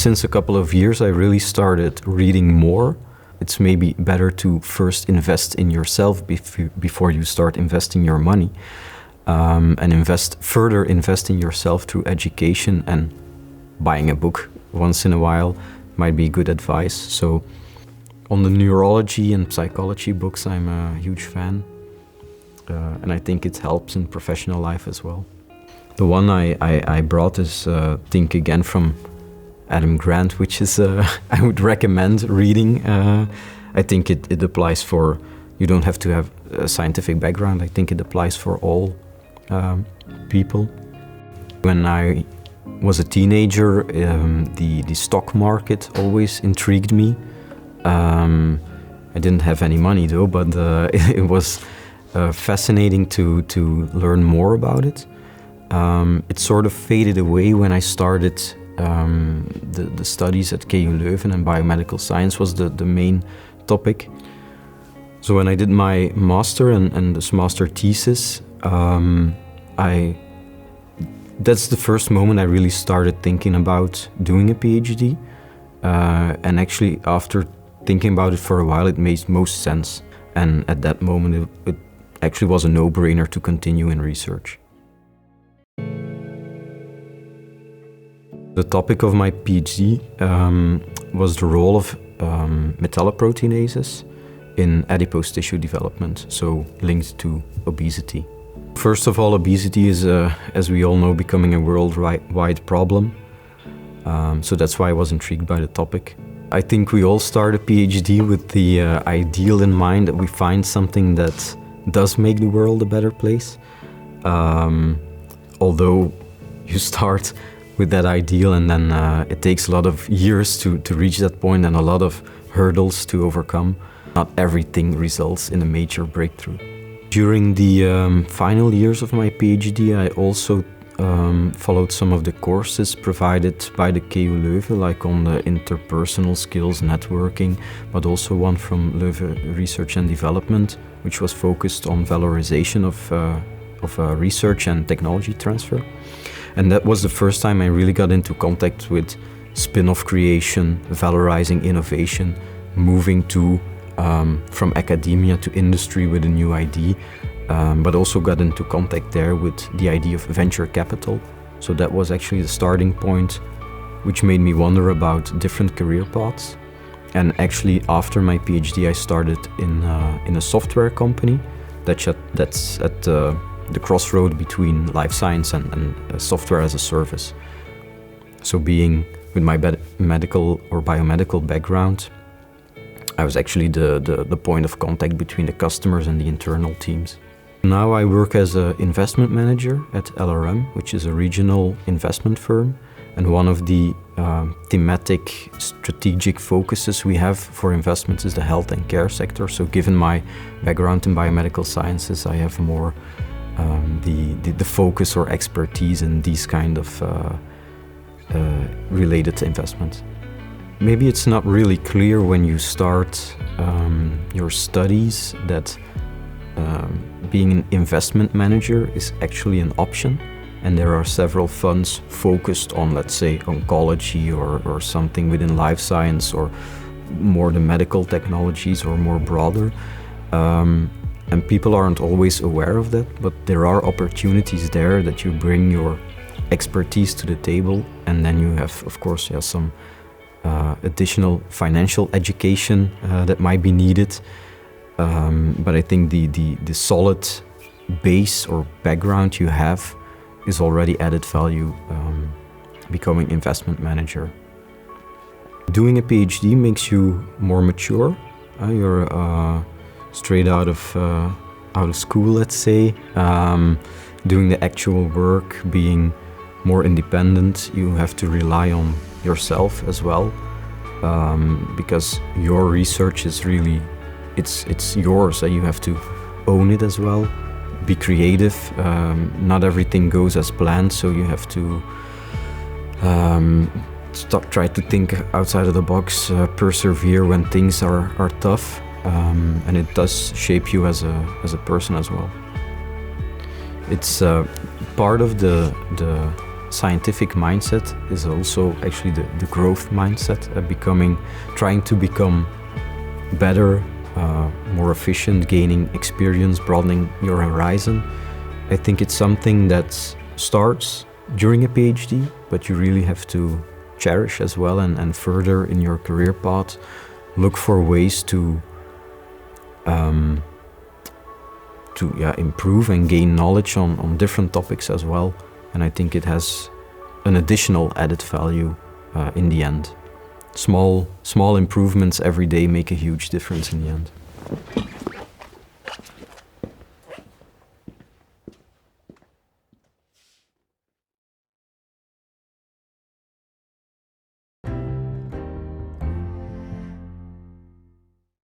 since a couple of years I really started reading more. It's maybe better to first invest in yourself before you start investing your money, and further invest in yourself through education, and buying a book once in a while might be good advice. So on the neurology and psychology books, I'm a huge fan, and I think it helps in professional life as well. The one I brought is Think Again from Adam Grant, which is I would recommend reading. I think it applies for, you don't have to have a scientific background. I think it applies for all people. When I was a teenager, the stock market always intrigued me. I didn't have any money though, but it was fascinating to learn more about it. It sort of faded away when I started the studies at KU Leuven, and biomedical science was the main topic. So when I did my master and this master thesis, that's the first moment I really started thinking about doing a PhD. And actually, after thinking about it for a while, it made most sense. And at that moment, it actually was a no-brainer to continue in research. The topic of my PhD was the role of metalloproteinases in adipose tissue development, so linked to obesity. First of all, obesity is, as we all know, becoming a worldwide problem. So that's why I was intrigued by the topic. I think we all start a PhD with the ideal in mind, that we find something that does make the world a better place. Although you start with that ideal, and then it takes a lot of years to reach that point, and a lot of hurdles to overcome. Not everything results in a major breakthrough. During the final years of my PhD, I also followed some of the courses provided by the KU Leuven, like on the interpersonal skills, networking, but also one from Leuven Research and Development, which was focused on valorization of research and technology transfer. And that was the first time I really got into contact with spin-off creation, valorizing innovation, moving to from academia to industry with a new idea, but also got into contact there with the idea of venture capital. So that was actually the starting point, which made me wonder about different career paths. And actually, after my PhD, I started in a software company that's at the crossroad between life science and software as a service. So being with my medical or biomedical background, I was actually the point of contact between the customers and the internal teams. Now I work as an investment manager at LRM, which is a regional investment firm. And one of the thematic strategic focuses we have for investments is the health and care sector. So given my background in biomedical sciences, I have more the focus or expertise in these kind of related investments. Maybe it's not really clear when you start your studies that being an investment manager is actually an option, and there are several funds focused on, let's say, oncology or something within life science, or more the medical technologies, or more broader. And people aren't always aware of that, but there are opportunities there that you bring your expertise to the table, and then you have, of course, some additional financial education that might be needed. But I think the solid base or background you have is already added value becoming investment manager. Doing a PhD makes you more mature. You're straight out of school, let's say, doing the actual work, being more independent. You have to rely on yourself as well, because your research is really, it's yours. You have to own it as well, be creative. Not everything goes as planned, so you have to try to think outside of the box, persevere when things are tough, and it does shape you as a person as well. It's part of the scientific mindset is also actually the growth mindset, trying to become better, more efficient, gaining experience, broadening your horizon. I think it's something that starts during a PhD, but you really have to cherish as well and further in your career path, look for ways to improve and gain knowledge on different topics as well. And I think it has an additional added value in the end. Small improvements every day make a huge difference in the end.